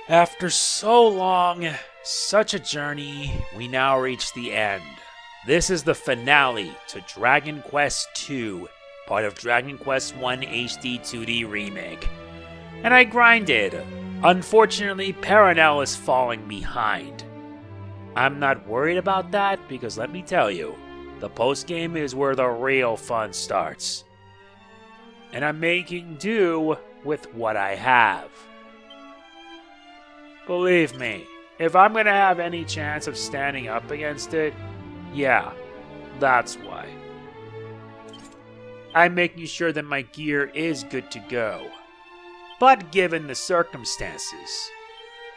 After so long, such a journey, we now reach the end. This is the finale to Dragon Quest II, part of Dragon Quest I HD-2D Remake. And I grinded. Unfortunately, Paranel is falling behind. I'm not worried about that because let me tell you, the postgame is where the real fun starts. And I'm making do with what I have. Believe me, if I'm gonna have any chance of standing up against it, yeah, that's why. I'm making sure that my gear is good to go. But given the circumstances,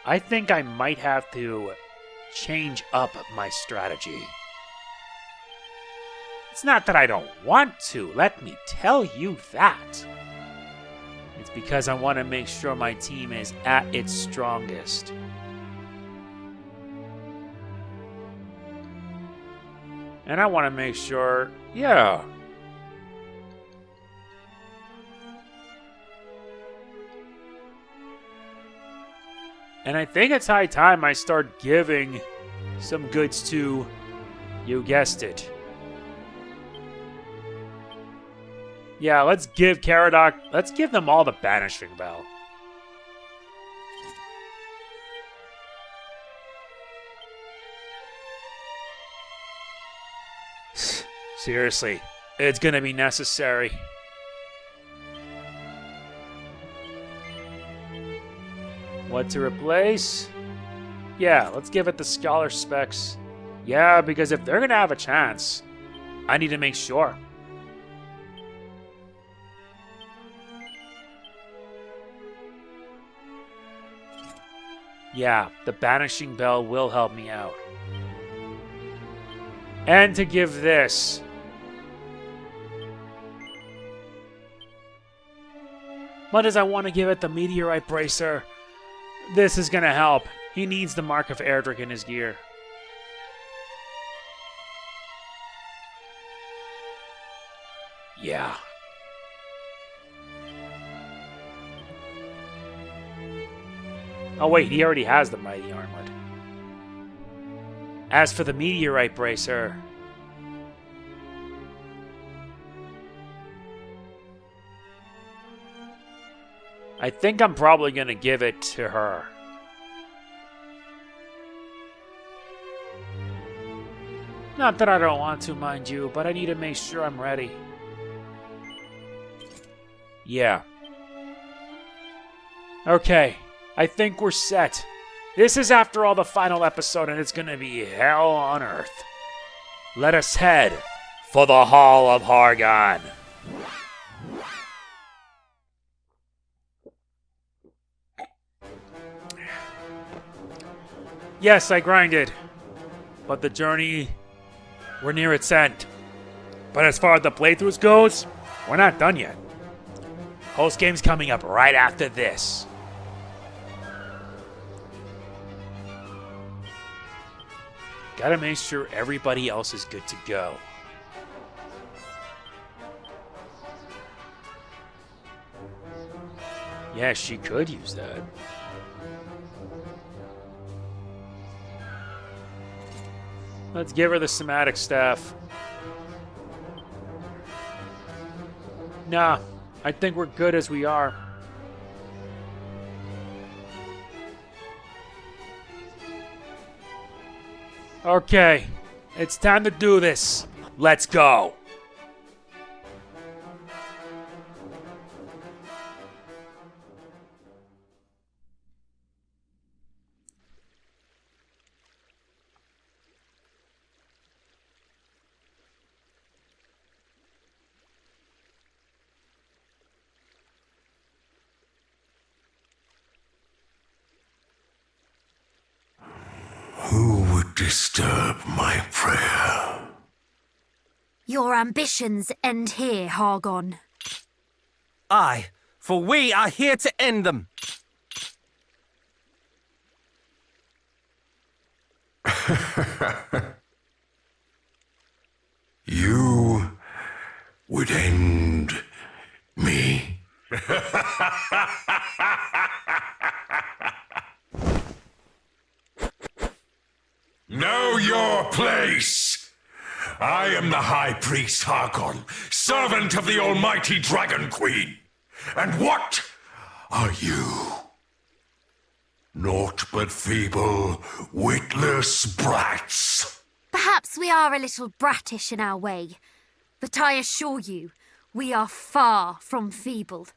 I think I might have to change up my strategy. It's not that I don't want to, let me tell you that. It's because I want to make sure my team is at its strongest. And I want to make sure, yeah. And I think it's high time I start giving some goods to, you guessed it. Yeah, let's give Caradoc, let's give them all the Banishing Bell. Seriously, it's gonna be necessary. What to replace? Yeah, let's give it the Scholar specs. Yeah, because if they're gonna have a chance, I need to make sure. Yeah, the Banishing Bell will help me out. And to give this. But as I want to give it the Meteorite Bracer, this is going to help. He needs the Mark of Erdrick in his gear. Yeah. Oh wait, he already has the Mighty Armlet. As for the Meteorite Bracer, I think I'm probably going to give it to her. Not that I don't want to, mind you, but I need to make sure I'm ready. Yeah. Okay. I think we're set. This is after all the final episode, and it's gonna be hell on earth. Let us head for the Hall of Hargon. Yes, I grinded. But the journey, we're near its end. But as far as the playthroughs goes, we're not done yet. Host game's coming up right after this. Gotta make sure everybody else is good to go. Yeah, she could use that. Let's give her the somatic staff. Nah, I think we're good as we are. Okay, it's time to do this. Let's go. Who would disturb my prayer? Your ambitions end here, Hargon. Aye, for we are here to end them. You would end me. place! I am the High Priest Hargon, servant of the almighty Dragon Queen. And what are you? Naught but feeble, witless brats. Perhaps we are a little bratish in our way, but I assure you, we are far from feeble,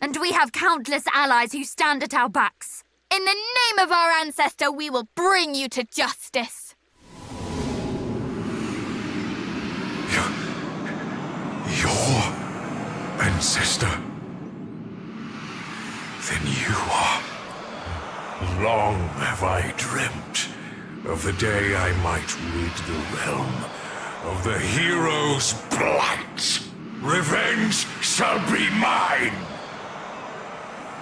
and we have countless allies who stand at our backs. In the name of our ancestor, we will bring you to justice. Your ancestor? Then you are. Long have I dreamt of the day I might rid the realm of the hero's blight. Revenge shall be mine!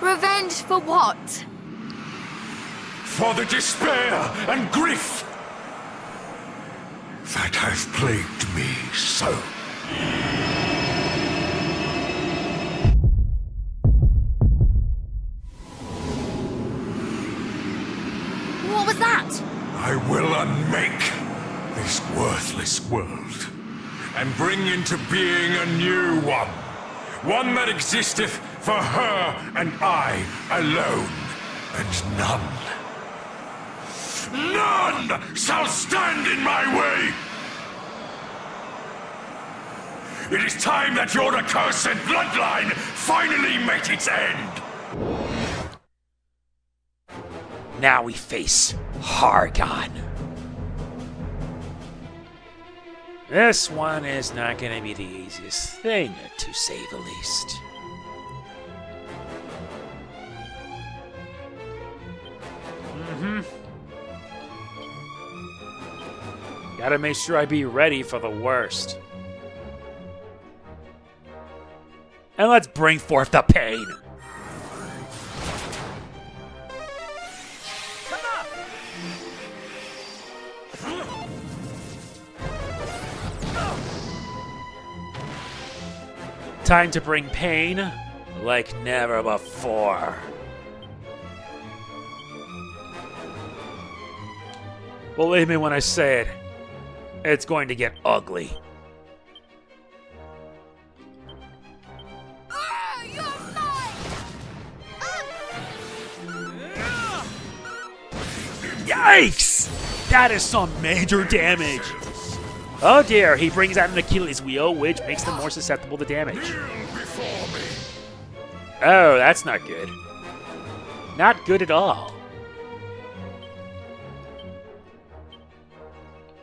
Revenge for what? For the despair and grief that have plagued me so. What was that? I will unmake this worthless world and bring into being a new one. One that existeth for her and I alone, and none shall stand in my way! It is time that your accursed bloodline finally met its end! Now we face Hargon. This one is not going to be the easiest thing, to say the least. Gotta make sure I be ready for the worst. And let's bring forth the pain. Time to bring pain like never before. Believe me when I say it, it's going to get ugly. Yikes! That is some major damage. Oh dear, he brings out an Achilles wheel, which makes them more susceptible to damage. Oh, that's not good. Not good at all.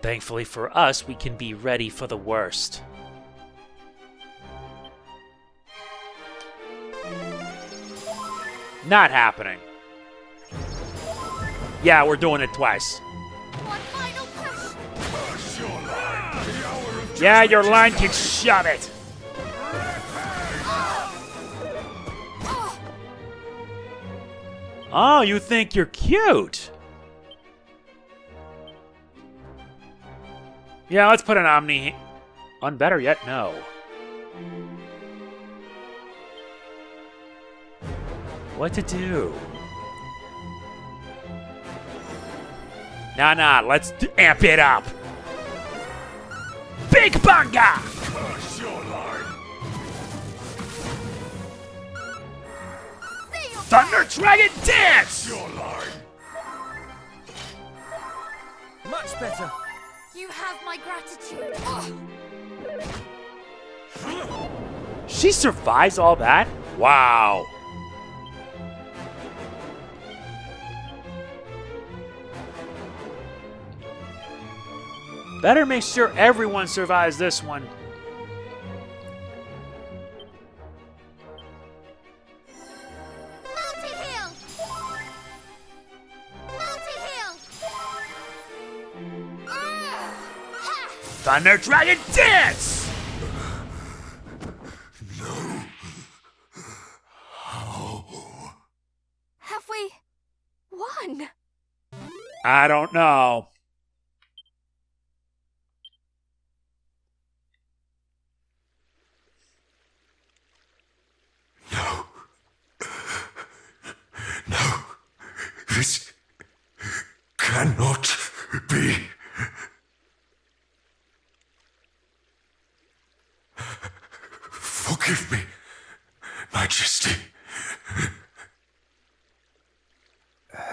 Thankfully for us, we can be ready for the worst. Not happening. Yeah, we're doing it twice. One final push. Yeah, your line can shove it. Oh, you think you're cute? Yeah, let's put an Omni on. Better yet, no. What to do? Nah, let's amp it up. Big Bunga! Thunder Dragon Dance! Much better. You have my gratitude. She survives all that? Wow. Better make sure everyone survives this one. Multi-heal! Multi-heal! Thunder Dragon Dance! Have we won? I don't know. No, this cannot be. Forgive me, Majesty.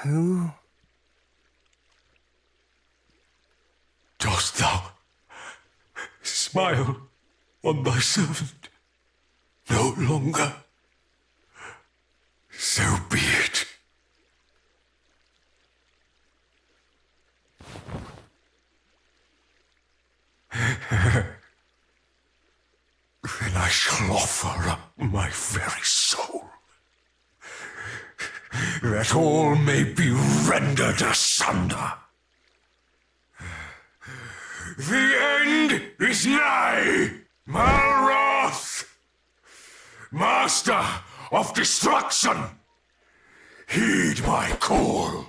Who? Dost thou smile on thy servant no longer? So be it. Then I shall offer up my very soul, that all may be rendered asunder. The end is nigh, Malroth! Master of destruction, heed my call.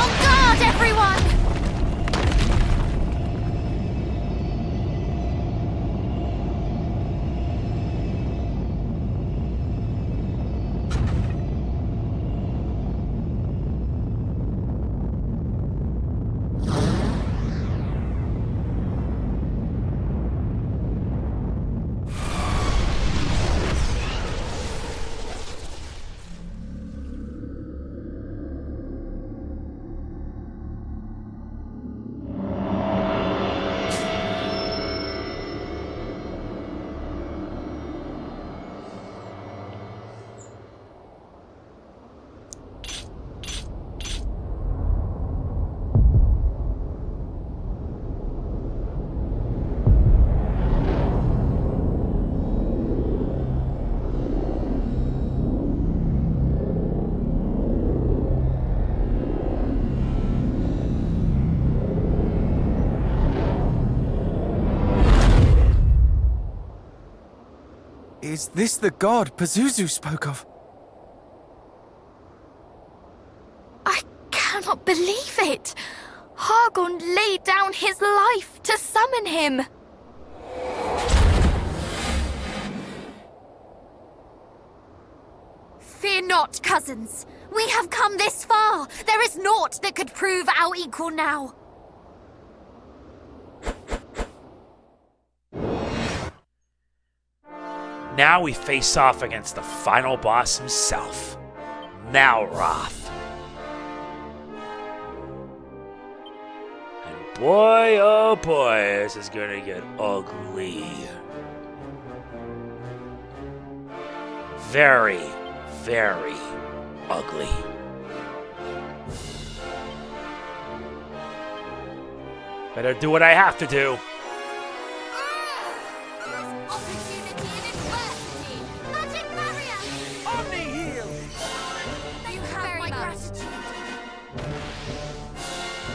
On guard, everyone! Is this the god Pazuzu spoke of? I cannot believe it. Hargon laid down his life to summon him. Fear not, cousins. We have come this far. There is naught that could prove our equal now. Now we face off against the final boss himself, Malroth. And boy, oh boy, this is gonna get ugly. Very, very ugly. Better do what I have to do.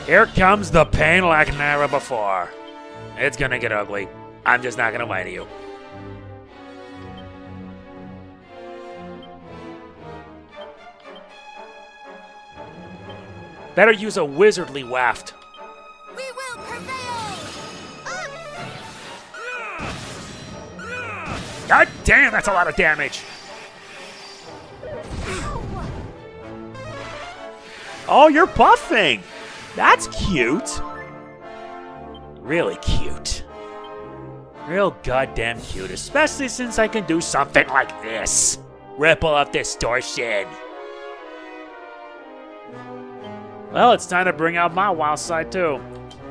Here comes the pain like never before. It's gonna get ugly. I'm just not gonna lie to you. Better use a wizardly waft. We will prevail! God damn, that's a lot of damage. Oh, you're buffing. That's cute. Really cute. Real goddamn cute, especially since I can do something like this. Ripple of distortion. Well, it's time to bring out my wild side too.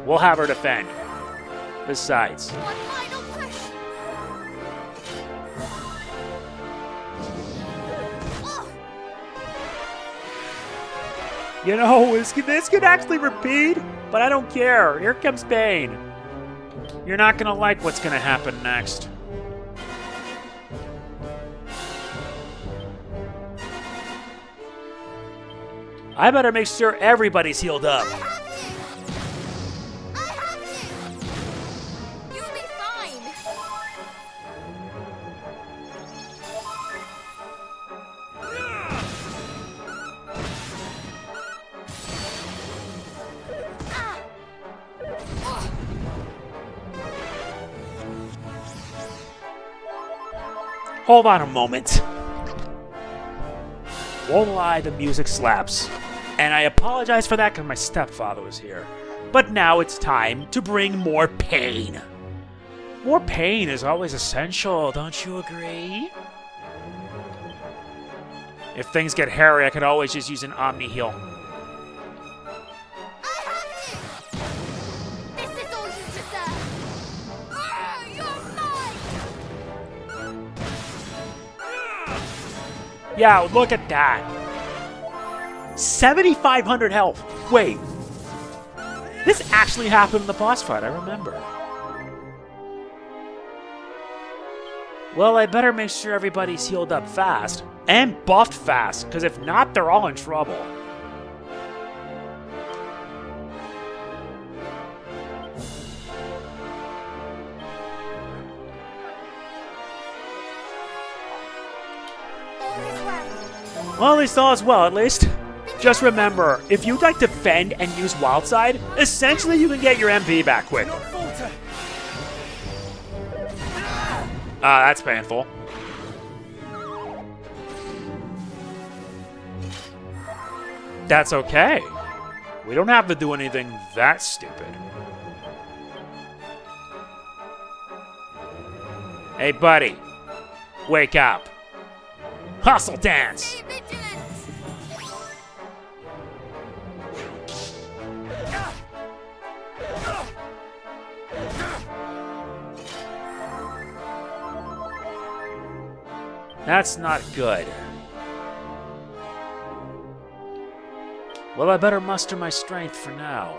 We'll have her defend. Besides, One final push! you know, this could actually repeat, but I don't care. Here comes pain. You're not gonna like what's gonna happen next. I better make sure everybody's healed up. I have you! You'll be fine. Hold on a moment. Won't lie, the music slaps. And I apologize for that because my stepfather was here. But now it's time to bring more pain. More pain is always essential, don't you agree? If things get hairy, I could always just use an Omni heal. This is all you deserve! You're mine! Yeah, look at that. 7,500 health. Wait. This actually happened in the boss fight, I remember. Well, I better make sure everybody's healed up fast. And buffed fast, because if not, they're all in trouble. Well, at least all is well, at least. Just remember, if you'd like to defend and use Wildside, essentially you can get your MP back quick. That's painful. That's okay. We don't have to do anything that stupid. Hey, buddy. Wake up. Hustle dance! Be vigilant! That's not good. Well, I better muster my strength for now.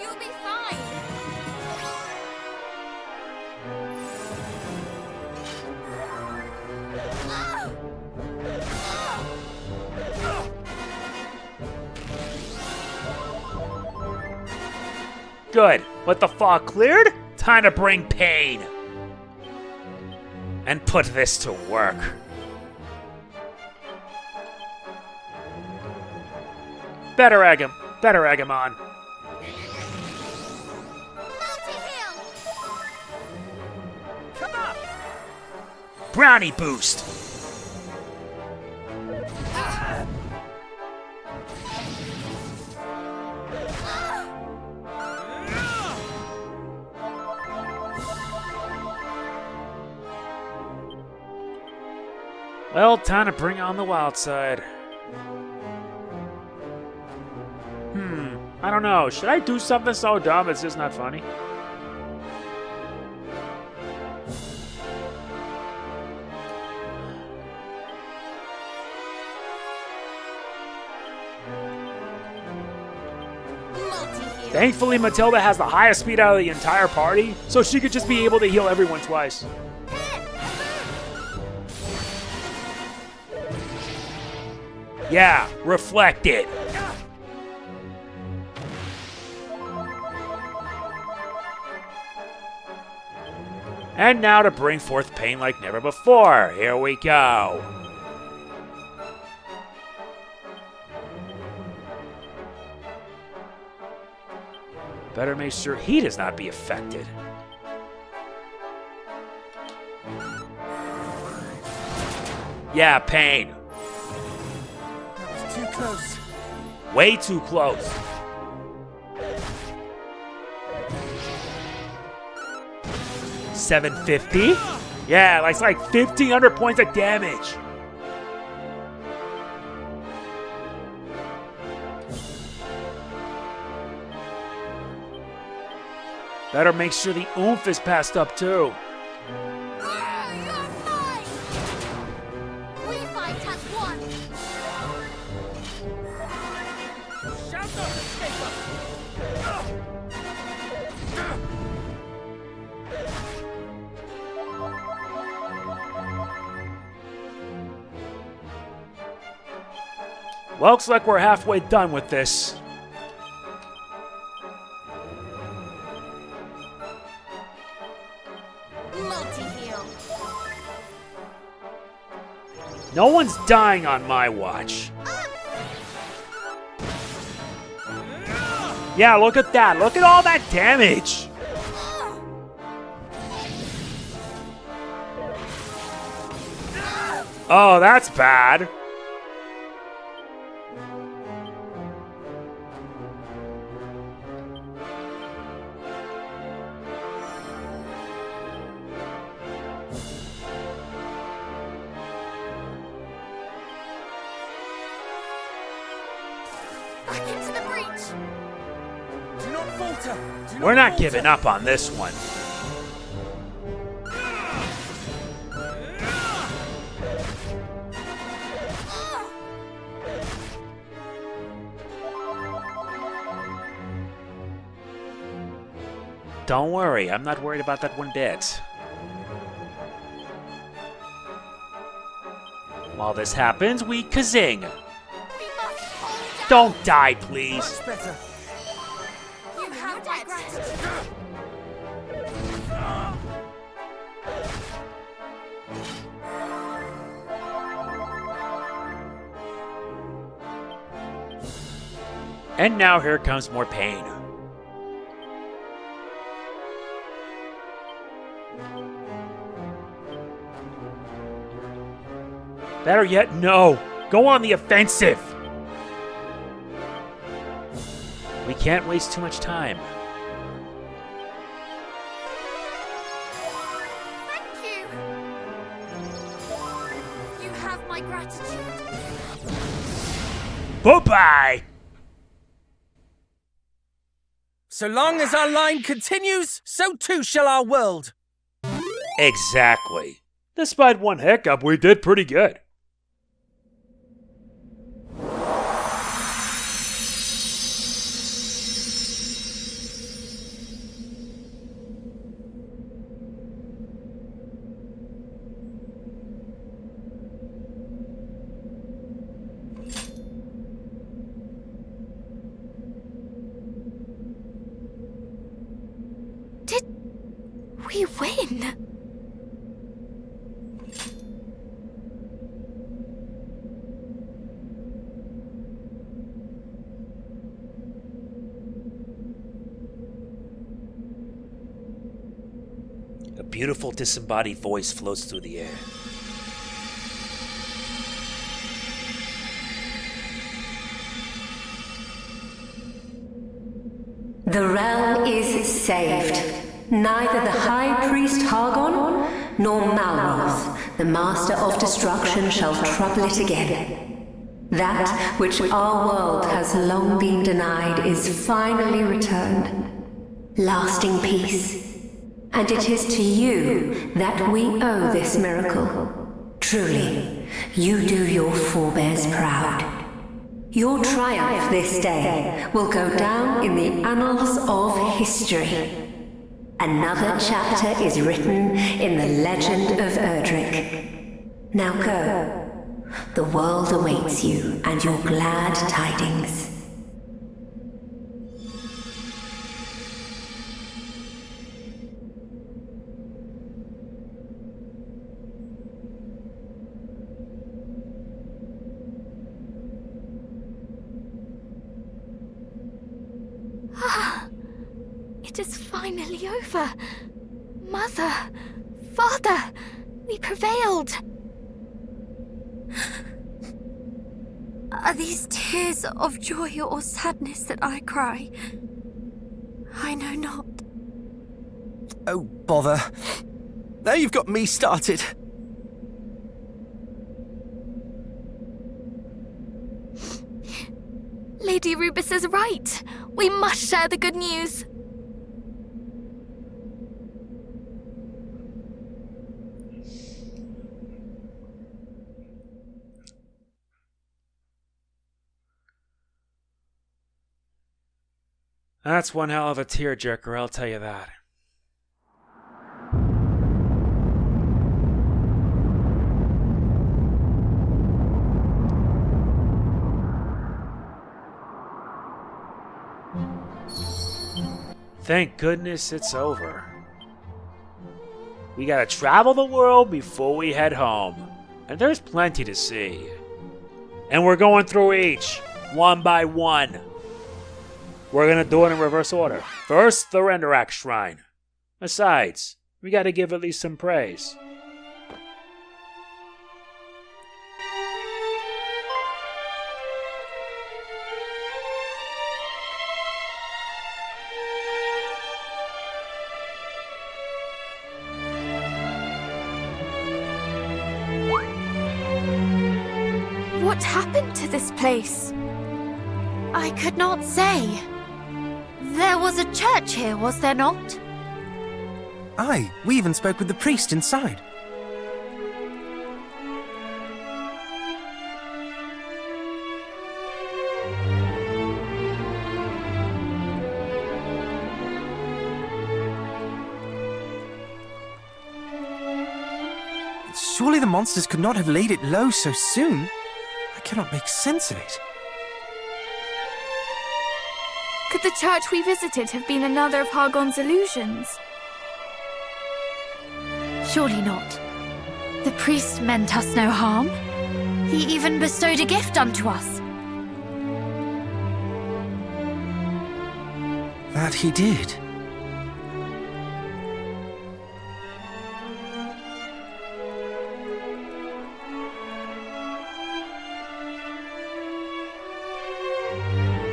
You'll be fine! Good. With the fog cleared, time to bring pain. And put this to work. Better egg him on. Multi-heal! Come up! Brownie boost. Well, time to bring on the wild side. I don't know. Should I do something so dumb it's just not funny? Multi-heal! Thankfully, Matilda has the highest speed out of the entire party, so she could just be able to heal everyone twice. Yeah, reflect it. And now to bring forth pain like never before. Here we go. Better make sure he does not be affected. Yeah, pain. That was too close. Way too close. $750? Yeah, it's like 1,500 points of damage. Better make sure the oomph is passed up too. You're mine! We fight as one! Shout not escape us! Well, looks like we're halfway done with this. Multi-heal! No one's dying on my watch. Yeah, look at that. Look at all that damage. Oh, that's bad. Back into the breach. Do not falter. Do We're not falter. giving up on this one. Don't worry, I'm not worried about that one bit. While this happens, we kazing. We must hold down. Don't die, please. Much better. You have my gratitude. And now here comes more pain. Better yet, no. Go on the offensive. We can't waste too much time. Thank you. You have my gratitude. Bye-bye. So long as our line continues, so too shall our world. Exactly. Despite one hiccup, we did pretty good. Did we win? A beautiful disembodied voice floats through the air. The realm is saved. Neither the High Priest Hargon nor Malroth, the Master of Destruction, shall trouble it again. That which our world has long been denied is finally returned. Lasting peace. And it is to you that we owe this miracle. Truly, you do your forebears proud. Your triumph this day will go down in the annals of history. Another chapter is written in the legend of Erdrick. Now go. The world awaits you and your glad tidings. It is finally over. Mother, Father, we prevailed. Are these tears of joy or sadness that I cry? I know not. Oh, bother. Now you've got me started. Lady Rubus is right. We must share the good news. That's one hell of a tearjerker, I'll tell you that. Thank goodness it's over. We gotta travel the world before we head home. And there's plenty to see. And we're going through each, one by one. We're gonna do it in reverse order. First, the Renderak Shrine. Besides, we gotta give at least some praise. What happened to this place? I could not say. There was a church here, was there not? Aye, we even spoke with the priest inside. Surely the monsters could not have laid it low so soon. I cannot make sense of it. Could the church we visited have been another of Hargon's illusions? Surely not. The priest meant us no harm. He even bestowed a gift unto us. That he did.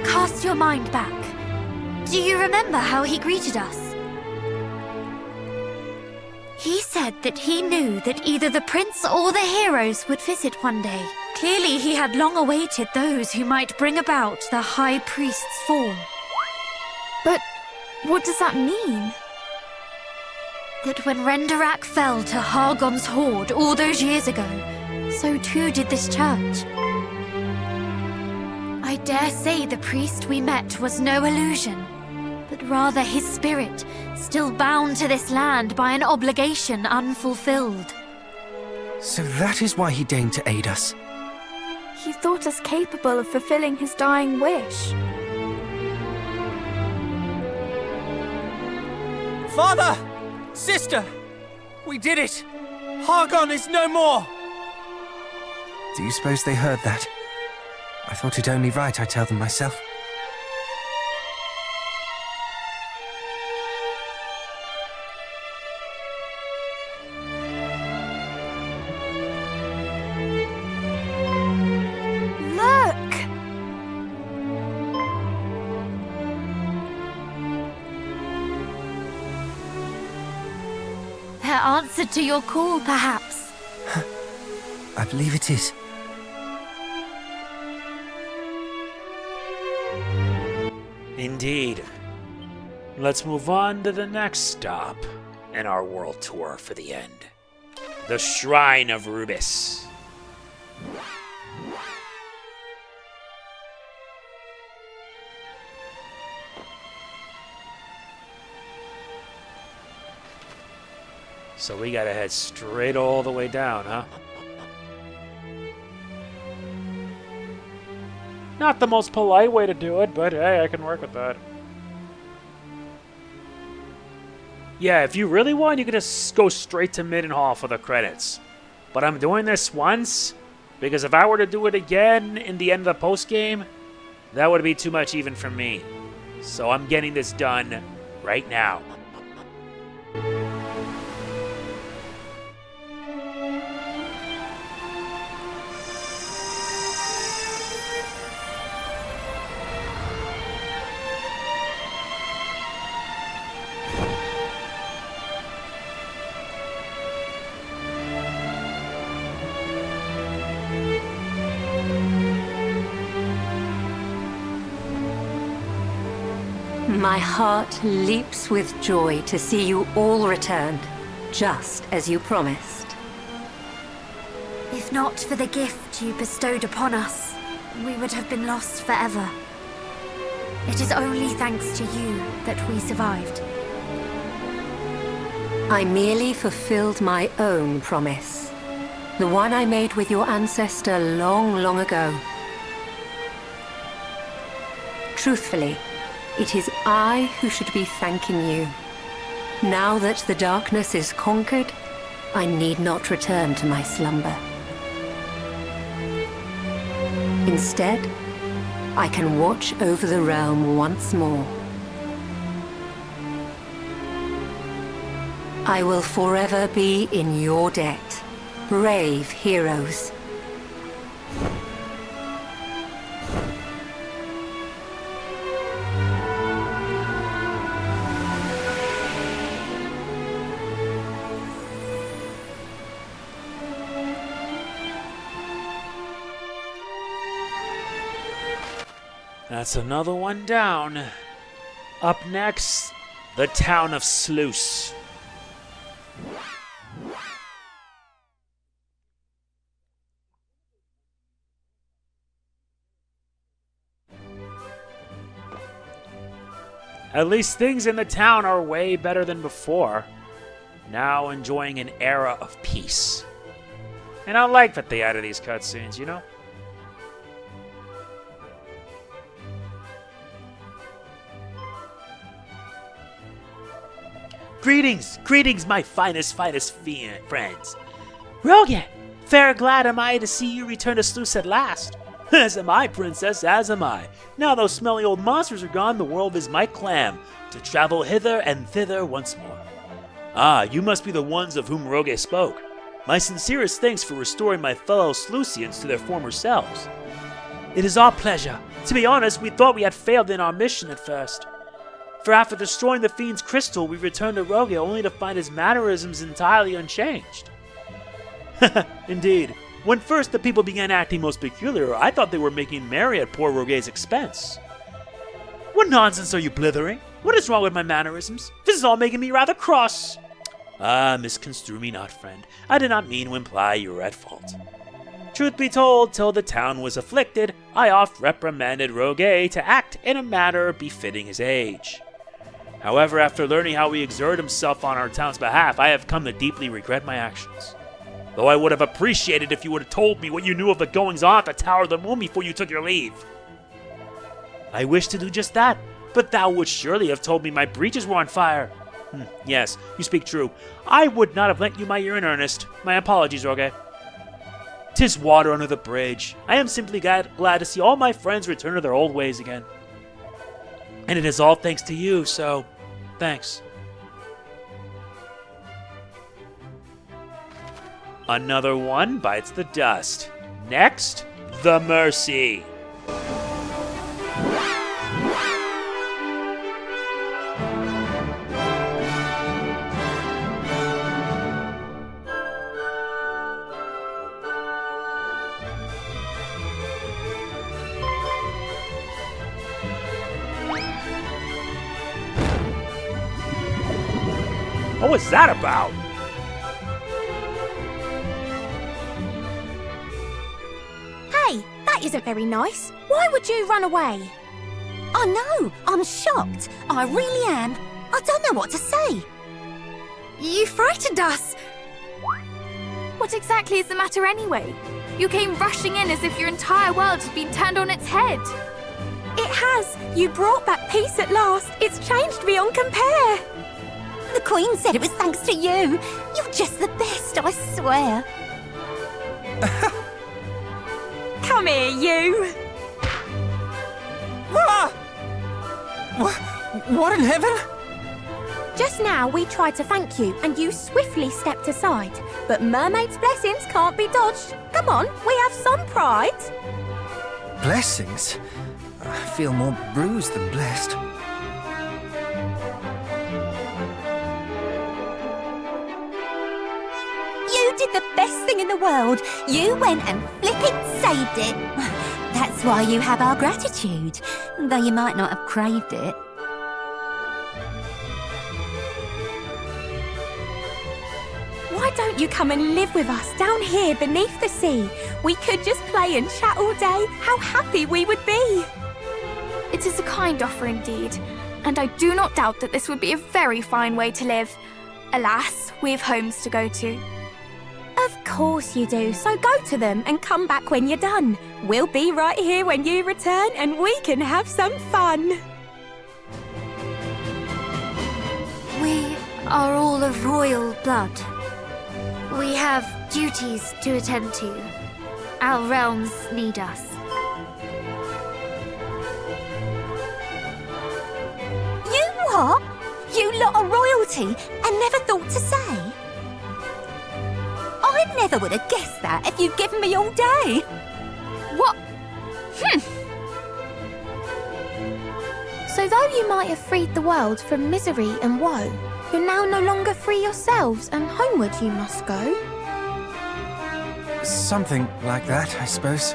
Cast your mind back. Do you remember how he greeted us? He said that he knew that either the prince or the heroes would visit one day. Clearly he had long awaited those who might bring about the High Priest's form. But what does that mean? That when Renderak fell to Hargon's horde all those years ago, so too did this church. I dare say the priest we met was no illusion, but rather his spirit, still bound to this land by an obligation unfulfilled. So that is why he deigned to aid us. He thought us capable of fulfilling his dying wish. Father! Sister! We did it! Hargon is no more! Do you suppose they heard that? I thought it only right I tell them myself. Look! Their answer to your call, perhaps. I believe it is. Indeed. Let's move on to the next stop in our world tour for the end. The Shrine of Rubis. So we gotta head straight all the way down, huh? Not the most polite way to do it, but hey, I can work with that. Yeah, if you really want, you can just go straight to Middenhall for the credits. But I'm doing this once, because if I were to do it again in the end of the post-game, that would be too much even for me. So I'm getting this done right now. My heart leaps with joy to see you all returned, just as you promised. If not for the gift you bestowed upon us, we would have been lost forever. It is only thanks to you that we survived. I merely fulfilled my own promise. The one I made with your ancestor long, long ago. Truthfully, it is I who should be thanking you. Now that the darkness is conquered, I need not return to my slumber. Instead, I can watch over the realm once more. I will forever be in your debt, brave heroes. That's another one down. Up next, the town of Sluice. At least things in the town are way better than before. Now enjoying an era of peace. And I like that they added these cutscenes, you know? Greetings, my finest friends. Rogan, fair glad am I to see you return to Sluice at last. As am I, princess, as am I. Now those smelly old monsters are gone, the world is my clam, to travel hither and thither once more. Ah, you must be the ones of whom Roge spoke. My sincerest thanks for restoring my fellow Sluicians to their former selves. It is our pleasure. To be honest, we thought we had failed in our mission at first. For after destroying the Fiend's crystal, we returned to Roge only to find his mannerisms entirely unchanged. Indeed. When first the people began acting most peculiar, I thought they were making merry at poor Roge's expense. What nonsense are you blithering? What is wrong with my mannerisms? This is all making me rather cross. Ah, misconstrue me not, friend. I did not mean to imply you were at fault. Truth be told, till the town was afflicted, I oft reprimanded Roge to act in a manner befitting his age. However, after learning how he exerted himself on our town's behalf, I have come to deeply regret my actions. Though I would have appreciated if you would have told me what you knew of the goings-on at the Tower of the Moon before you took your leave. I wish to do just that, but thou wouldst surely have told me my breeches were on fire. Yes, you speak true. I would not have lent you my ear in earnest. My apologies, Roge. 'Tis water under the bridge. I am simply glad to see all my friends return to their old ways again. And it is all thanks to you, so thanks. Another one bites the dust. Next, the Mercy. What was that about? Hey, that isn't very nice. Why would you run away? I know, I'm shocked. I really am. I don't know what to say. You frightened us. What exactly is the matter anyway? You came rushing in as if your entire world had been turned on its head. It has. You brought back peace at last. It's changed beyond compare. The Queen said it was thanks to you. You're just the best, I swear. Come here, you. What in heaven? Just now we tried to thank you and you swiftly stepped aside. But Mermaid's blessings can't be dodged. Come on, we have some pride. Blessings? I feel more bruised than blessed. You did the best thing in the world. You went and flipping saved it. That's why you have our gratitude, though you might not have craved it. Why don't you come and live with us down here beneath the sea? We could just play and chat all day. How happy we would be. It is a kind offer indeed, and I do not doubt that this would be a very fine way to live. Alas, we have homes to go to. Of course you do, so go to them and come back when you're done. We'll be right here when you return and we can have some fun. We are all of royal blood. We have duties to attend to. Our realms need us. You lot are royalty and never thought to say? I never would have guessed that if you'd given me all day. What? So though you might have freed the world from misery and woe, you're now no longer free yourselves, and homeward you must go. Something like that, I suppose.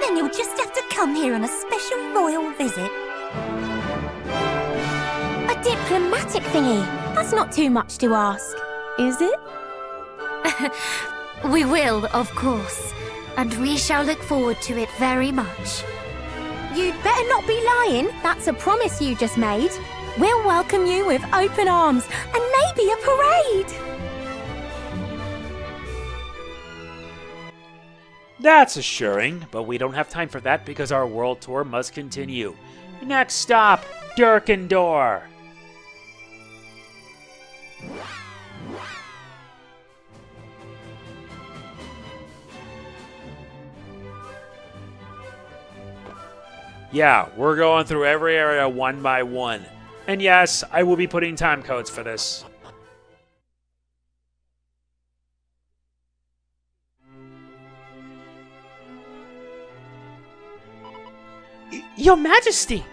Then you'll just have to come here on a special royal visit. A diplomatic thingy. That's not too much to ask, is it? We will, of course, and we shall look forward to it very much. You'd better not be lying. That's a promise you just made. We'll welcome you with open arms and maybe a parade. That's assuring, but we don't have time for that because our world tour must continue. Next stop, Durkendor. Yeah, we're going through every area one by one. And yes, I will be putting time codes for this. Your Majesty!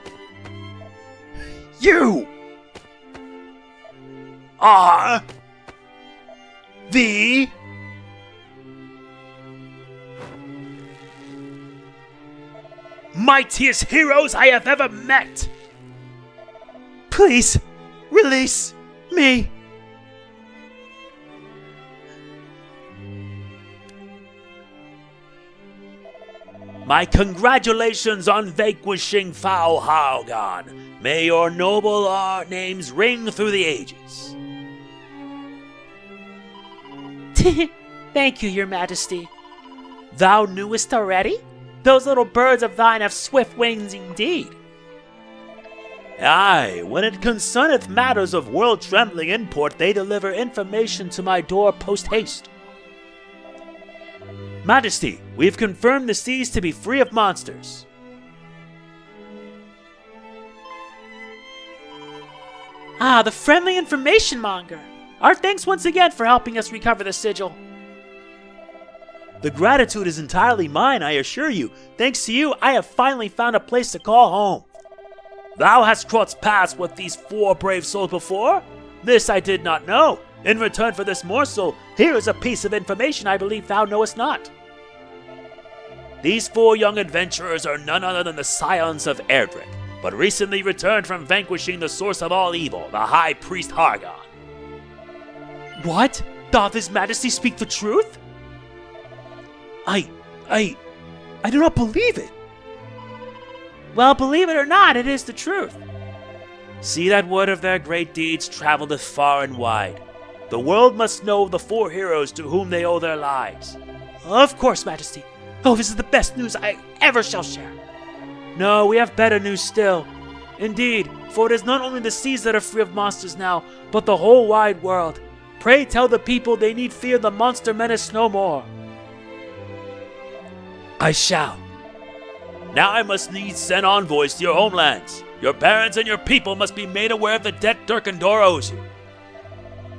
You are the mightiest heroes I have ever met! Please, release me! My congratulations on vanquishing foul Hargon. May your noble names ring through the ages. Thank you, Your Majesty. Thou knewest already? Those little birds of thine have swift wings indeed. Aye, when it concerneth matters of world-trembling import, they deliver information to my door post-haste. Majesty, we've confirmed the seas to be free of monsters. Ah, the friendly information monger. Our thanks once again for helping us recover the sigil. The gratitude is entirely mine, I assure you. Thanks to you, I have finally found a place to call home. Thou hast crossed paths with these 4 brave souls before? This I did not know. In return for this morsel, here is a piece of information I believe thou knowest not. These 4 young adventurers are none other than the scions of Erdrick, but recently returned from vanquishing the source of all evil, the High Priest Hargon. What? Doth His Majesty speak the truth? I do not believe it. Well, believe it or not, it is the truth. See that word of their great deeds traveleth far and wide. The world must know the 4 heroes to whom they owe their lives. Of course, Majesty. Oh, this is the best news I ever shall share. No, we have better news still. Indeed, for it is not only the seas that are free of monsters now, but the whole wide world. Pray tell the people they need fear the monster menace no more. I shall. Now I must needs send envoys to your homelands. Your parents and your people must be made aware of the debt Durkendor owes you.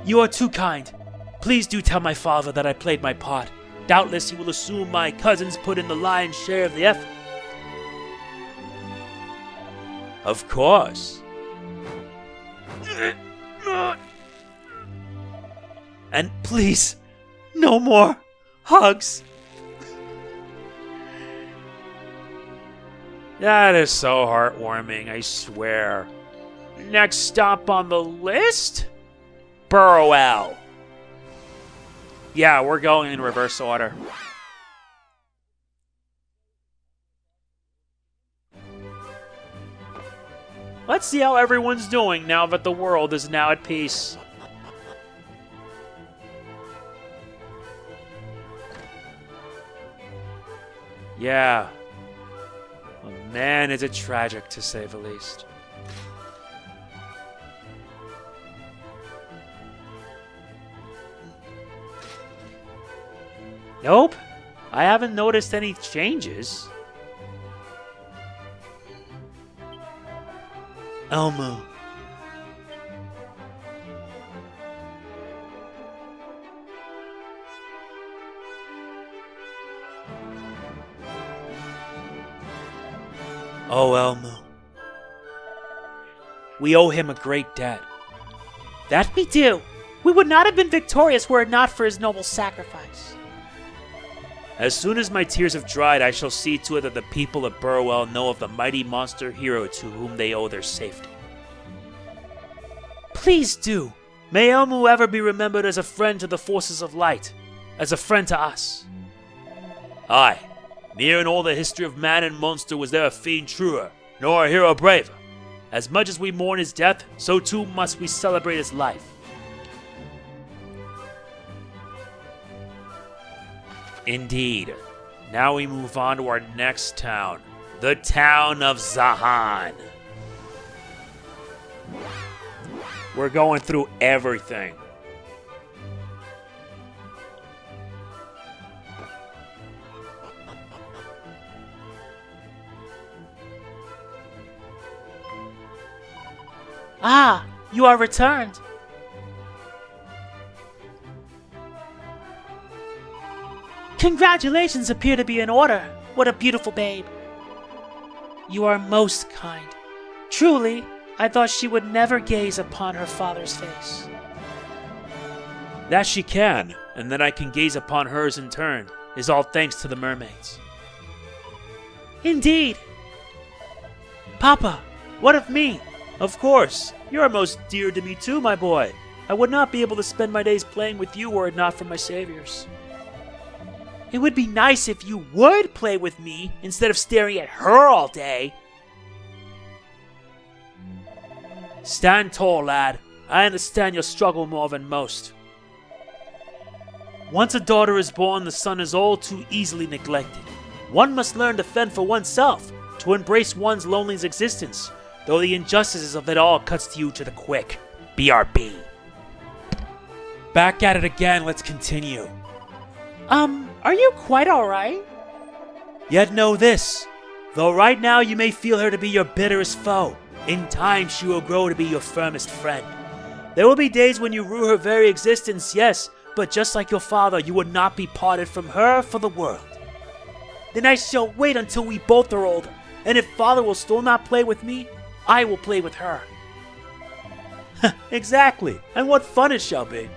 You are too kind. Please do tell my father that I played my part. Doubtless he will assume my cousins put in the lion's share of the effort. Of course. And please, no more hugs. That is so heartwarming, I swear. Next stop on the list? Burrowell. Yeah, we're going in reverse order. Let's see how everyone's doing now that the world is now at peace. Yeah. Well, man, is it tragic to say the least. Nope. I haven't noticed any changes. Elmo, Oh, Elmo. We owe him a great debt. That we do. We would not have been victorious were it not for his noble sacrifice. As soon as my tears have dried, I shall see to it that the people of Burwell know of the mighty monster hero to whom they owe their safety. Please do. May Elmo ever be remembered as a friend to the forces of light, as a friend to us. Aye, near in all the history of man and monster was there a fiend truer, nor a hero braver. As much as we mourn his death, so too must we celebrate his life. Indeed. Now we move on to our next town, the town of Zahan. We're going through everything. Ah, you are returned. Congratulations appear to be in order. What a beautiful babe. You are most kind. Truly, I thought she would never gaze upon her father's face. That she can, and then I can gaze upon hers in turn, is all thanks to the mermaids. Indeed. Papa, what of me? Of course, you are most dear to me too, my boy. I would not be able to spend my days playing with you were it not for my saviors. It would be nice if you would play with me instead of staring at her all day. Stand tall, lad. I understand your struggle more than most. Once a daughter is born, the son is all too easily neglected. One must learn to fend for oneself, to embrace one's lonely existence, though the injustices of it all cuts to you to the quick. BRB. Back at it again, let's continue. Are you quite alright? Yet know this, though right now you may feel her to be your bitterest foe, in time she will grow to be your firmest friend. There will be days when you rue her very existence, yes, but just like your father, you would not be parted from her for the world. Then I shall wait until we both are older, and if father will still not play with me, I will play with her. Exactly, and what fun it shall be.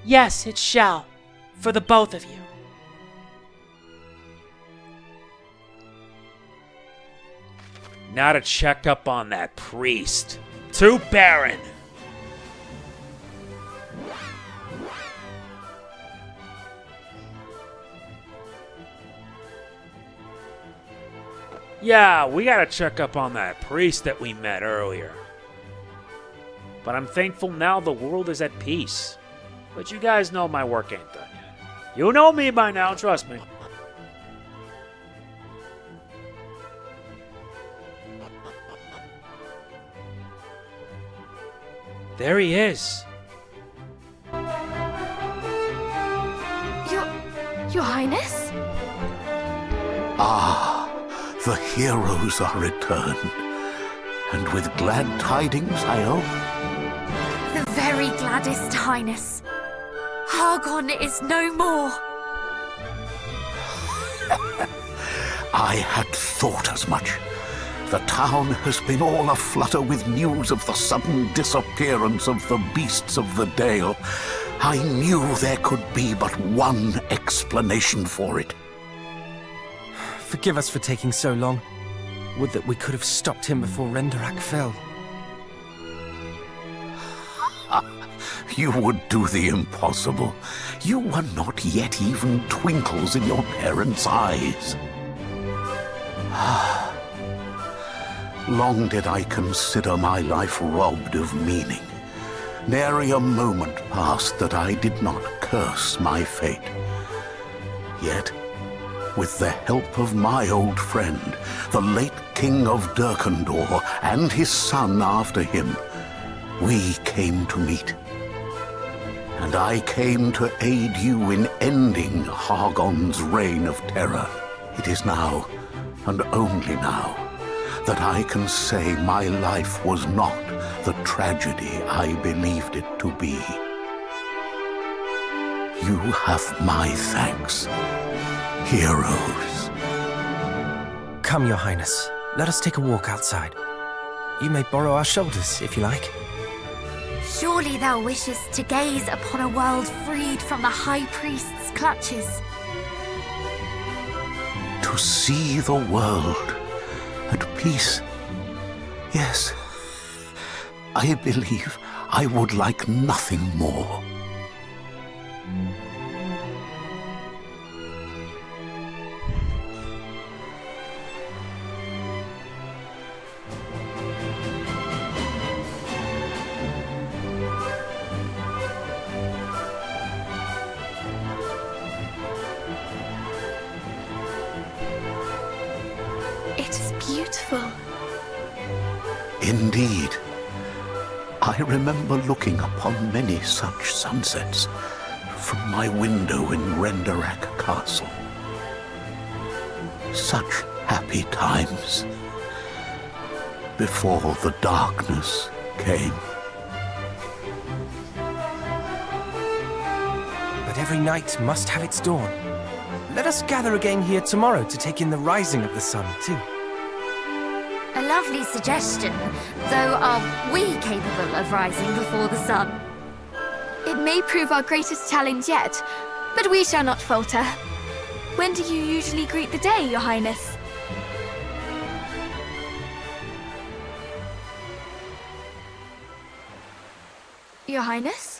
Yes, it shall, for the both of you. Now to check up on that priest. To Baron. Yeah, we gotta check up on that priest that we met earlier. But I'm thankful now the world is at peace. But you guys know my work ain't done yet. You know me by now, trust me. There he is. Your Highness? Ah, the heroes are returned. And with glad tidings, I hope. The very gladdest, Highness. Hargon is no more. I had thought as much. The town has been all aflutter with news of the sudden disappearance of the beasts of the Dale. I knew there could be but one explanation for it. Forgive us for taking so long. Would that we could have stopped him before Renderak fell. You would do the impossible. You were not yet even twinkles in your parents' eyes. Long did I consider my life robbed of meaning. Nary a moment passed that I did not curse my fate. Yet, with the help of my old friend, the late King of Durkandor, and his son after him, we came to meet. And I came to aid you in ending Hargon's reign of terror. It is now, and only now, that I can say my life was not the tragedy I believed it to be. You have my thanks, heroes. Come, Your Highness. Let us take a walk outside. You may borrow our shoulders, if you like. Surely thou wishest to gaze upon a world freed from the High Priest's clutches. To see the world at peace. Yes, I believe I would like nothing more. It is beautiful. Indeed. I remember looking upon many such sunsets from my window in Renderak Castle. Such happy times before the darkness came. But every night must have its dawn. Let us gather again here tomorrow to take in the rising of the sun, too. A lovely suggestion, though are we capable of rising before the sun? It may prove our greatest challenge yet, but we shall not falter. When do you usually greet the day, Your Highness? Your Highness?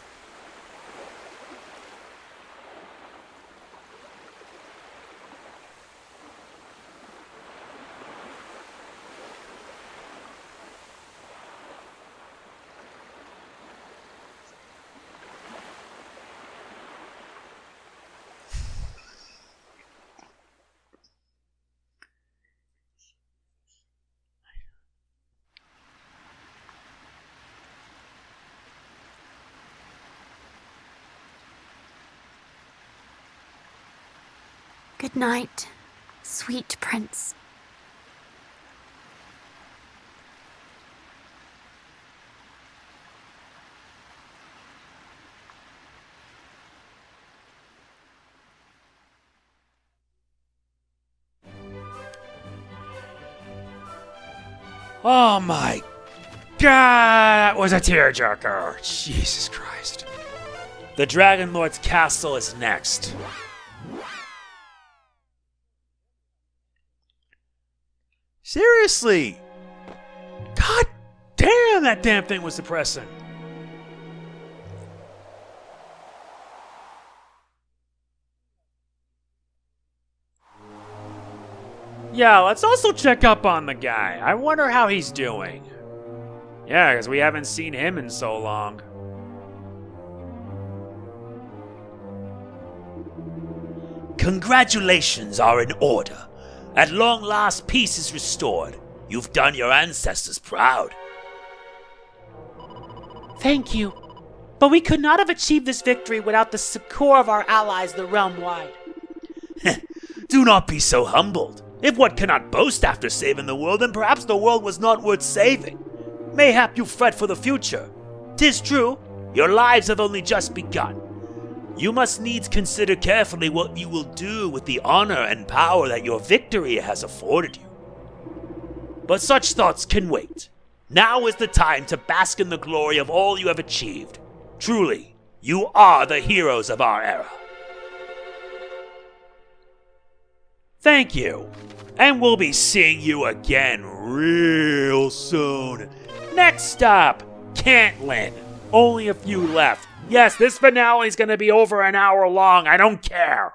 Good night, sweet prince. Oh my god, that was a tearjerker. Jesus Christ. The Dragon Lord's castle is next. Seriously! God damn, that damn thing was depressing. Yeah, let's also check up on the guy. I wonder how he's doing. Yeah, because we haven't seen him in so long. Congratulations are in order. At long last, peace is restored. You've done your ancestors proud. Thank you. But we could not have achieved this victory without the succor of our allies the realm wide. Do not be so humbled. If one cannot boast after saving the world, then perhaps the world was not worth saving. Mayhap you fret for the future. 'Tis true, your lives have only just begun. You must needs consider carefully what you will do with the honor and power that your victory has afforded you. But such thoughts can wait. Now is the time to bask in the glory of all you have achieved. Truly, you are the heroes of our era. Thank you, and we'll be seeing you again real soon. Next stop, Cantlin. Only a few left. Yes, this finale is going to be over an hour long. I don't care.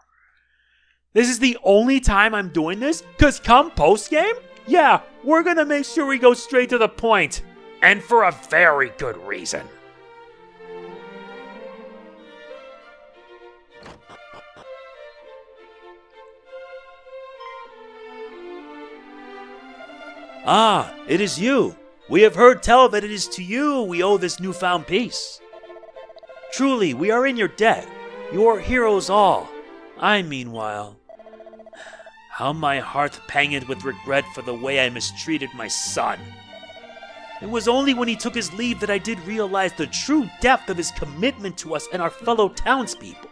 This is the only time I'm doing this, because come post-game, yeah, we're going to make sure we go straight to the point. And for a very good reason. Ah, it is you. We have heard tell that it is to you we owe this newfound peace. Truly, we are in your debt. You are heroes all. I, meanwhile, how my heart pangeth with regret for the way I mistreated my son. It was only when he took his leave that I did realize the true depth of his commitment to us and our fellow townspeople.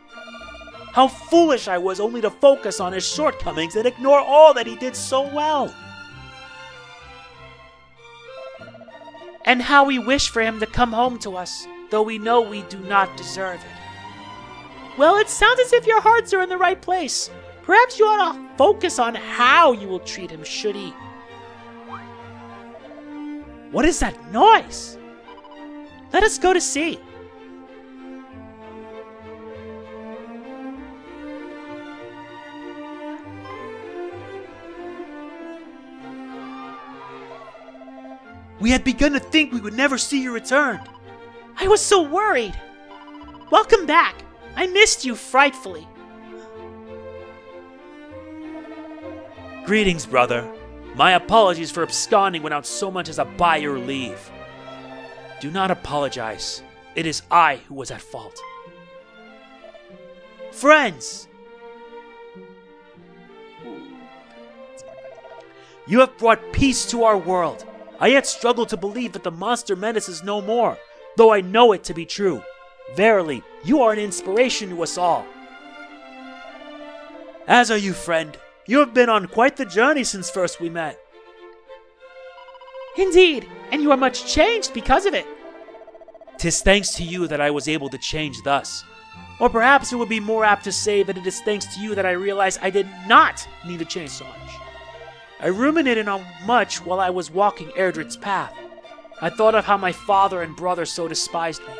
How foolish I was only to focus on his shortcomings and ignore all that he did so well. And how we wish for him to come home to us, though we know we do not deserve it. Well, it sounds as if your hearts are in the right place. Perhaps you ought to focus on how you will treat him should he. What is that noise? Let us go to see. We had begun to think we would never see you return. I was so worried. Welcome back. I missed you frightfully. Greetings, brother. My apologies for absconding without so much as a by your leave. Do not apologize. It is I who was at fault. Friends! You have brought peace to our world. I yet struggle to believe that the monster menaces no more, though I know it to be true. Verily, you are an inspiration to us all. As are you, friend. You have been on quite the journey since first we met. Indeed, and you are much changed because of it. 'Tis thanks to you that I was able to change thus. Or perhaps it would be more apt to say that it is thanks to you that I realized I did not need to change so much. I ruminated on much while I was walking Erdred's path. I thought of how my father and brother so despised me,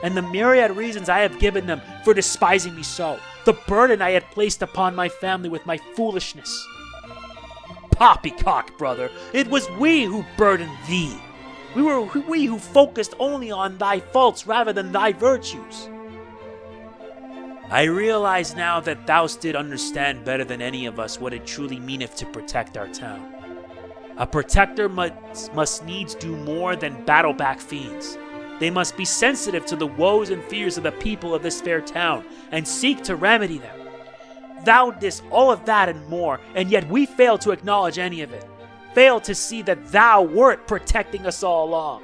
and the myriad reasons I have given them for despising me so, the burden I had placed upon my family with my foolishness. Poppycock, brother, it was we who burdened thee. We who focused only on thy faults rather than thy virtues. I realize now that thou did understand better than any of us what it truly meaneth to protect our town. A protector must needs do more than battle back fiends. They must be sensitive to the woes and fears of the people of this fair town, and seek to remedy them. Thou didst all of that and more, and yet we fail to acknowledge any of it. Fail to see that thou wert protecting us all along.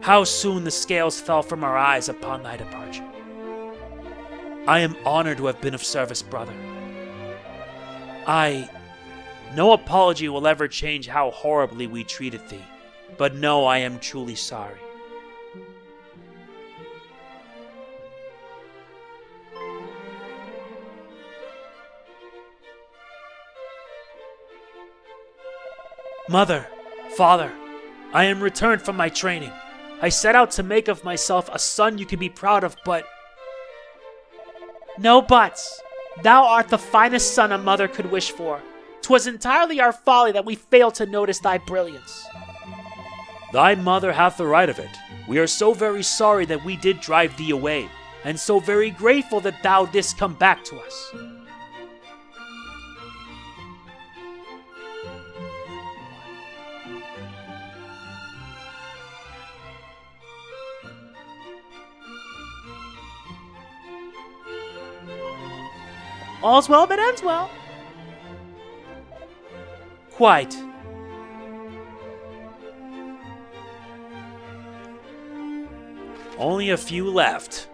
How soon the scales fell from our eyes upon thy departure. I am honored to have been of service, brother. No apology will ever change how horribly we treated thee, but know I am truly sorry. Mother, father, I am returned from my training. I set out to make of myself a son you can be proud of, but... No buts. Thou art the finest son a mother could wish for. 'Twas entirely our folly that we failed to notice thy brilliance. Thy mother hath the right of it. We are so very sorry that we did drive thee away, and so very grateful that thou didst come back to us. All's well that ends well. Quite. Only a few left.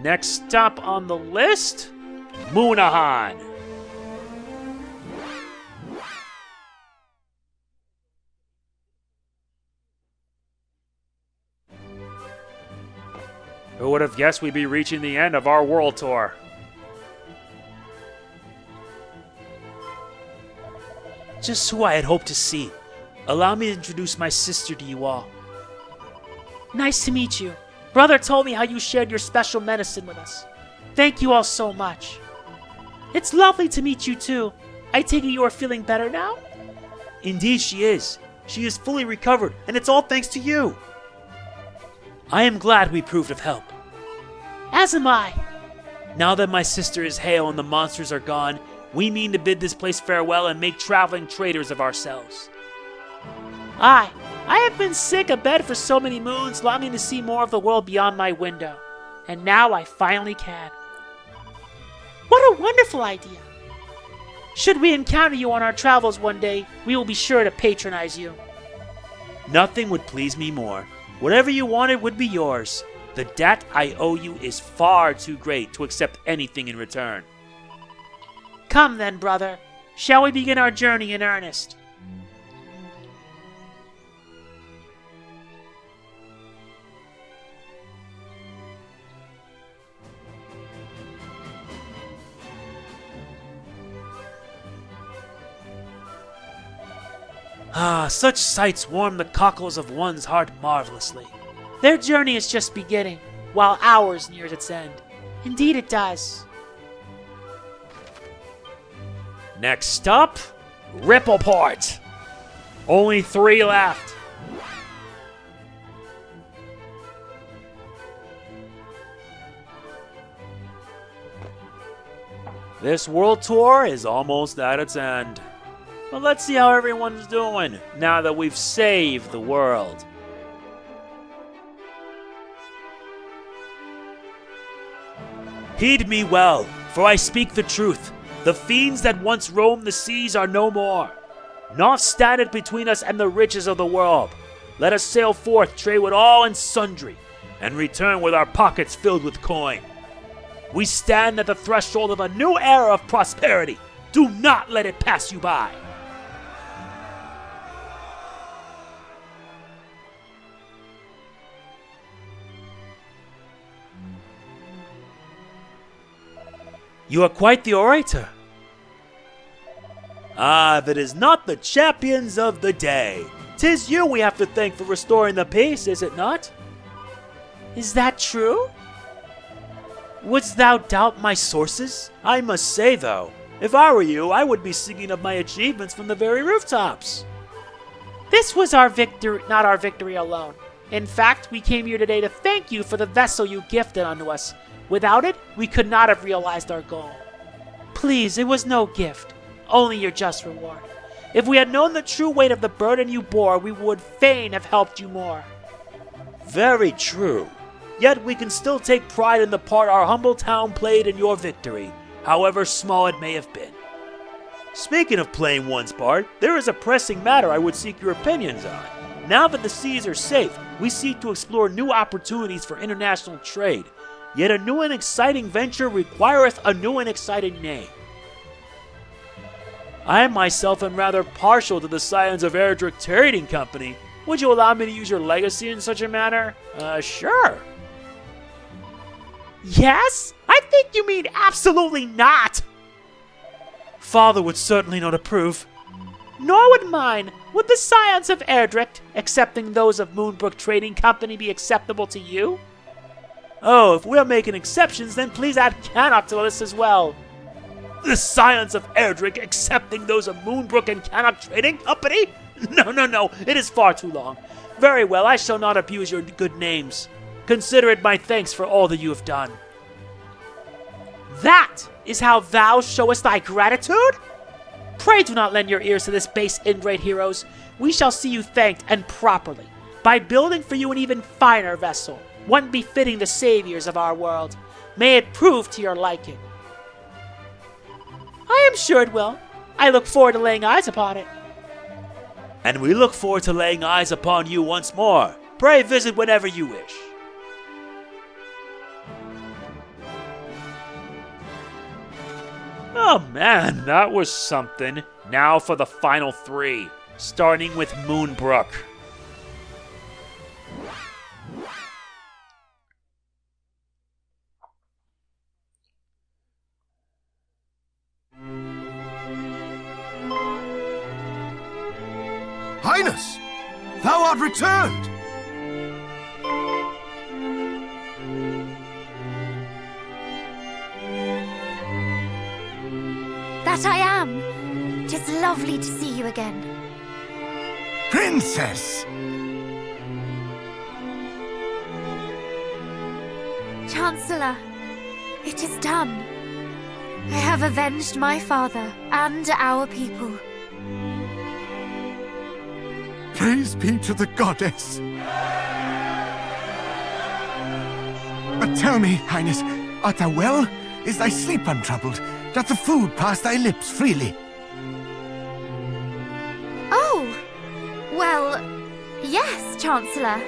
Next stop on the list, Moonahan. Who would have guessed we'd be reaching the end of our world tour? Just who I had hoped to see. Allow me to introduce my sister to you all. Nice to meet you. Brother told me how you shared your special medicine with us. Thank you all so much. It's lovely to meet you too. I take it you are feeling better now? Indeed she is. She is fully recovered, and it's all thanks to you. I am glad we proved of help. As am I. Now that my sister is hale and the monsters are gone, we mean to bid this place farewell and make traveling traders of ourselves. I have been sick abed for so many moons, longing to see more of the world beyond my window. And now I finally can. What a wonderful idea! Should we encounter you on our travels one day, we will be sure to patronize you. Nothing would please me more. Whatever you wanted would be yours. The debt I owe you is far too great to accept anything in return. Come then, brother. Shall we begin our journey in earnest? Ah, such sights warm the cockles of one's heart marvelously. Their journey is just beginning, while ours nears its end. Indeed it does. Next up, Rippleport. Only 3 left. This world tour is almost at its end. But let's see how everyone's doing now that we've saved the world. Heed me well, for I speak the truth. The fiends that once roamed the seas are no more. Naught standeth between us and the riches of the world. Let us sail forth, trade with all and sundry, and return with our pockets filled with coin. We stand at the threshold of a new era of prosperity. Do not let it pass you by. You are quite the orator. Ah, if it is not the champions of the day. 'Tis you we have to thank for restoring the peace, is it not? Is that true? Wouldst thou doubt my sources? I must say, though, if I were you, I would be singing of my achievements from the very rooftops. This was our victory, not our victory alone. In fact, we came here today to thank you for the vessel you gifted unto us. Without it, we could not have realized our goal. Please, it was no gift, only your just reward. If we had known the true weight of the burden you bore, we would fain have helped you more. Very true. Yet we can still take pride in the part our humble town played in your victory, however small it may have been. Speaking of playing one's part, there is a pressing matter I would seek your opinions on. Now that the seas are safe, we seek to explore new opportunities for international trade. Yet a new and exciting venture requireth a new and exciting name. I myself am rather partial to the Scions of Erdrick Trading Company. Would you allow me to use your legacy in such a manner? Sure. Yes? I think you mean absolutely not. Father would certainly not approve. Nor would mine. Would the Scions of Erdrick, excepting those of Moonbrook Trading Company, be acceptable to you? Oh, if we're making exceptions, then please add Cannock to the list as well. The Scions of Erdrick, excepting those of Moonbrook and Cannock Trading Company? No, it is far too long. Very well, I shall not abuse your good names. Consider it my thanks for all that you have done. That is how thou showest thy gratitude? Pray do not lend your ears to this base ingrate, heroes. We shall see you thanked, and properly, by building for you an even finer vessel, one befitting the saviors of our world. May it prove to your liking. I am sure it will. I look forward to laying eyes upon it. And we look forward to laying eyes upon you once more. Pray visit whenever you wish. Oh man, that was something. Now for the final 3, starting with Moonbrook. Highness, thou art returned! That I am. 'Tis lovely to see you again. Princess! Chancellor, it is done. I have avenged my father and our people. Praise be to the goddess! But tell me, Highness, art thou well? Is thy sleep untroubled? Doth the food pass thy lips freely? Oh, well, yes, Chancellor.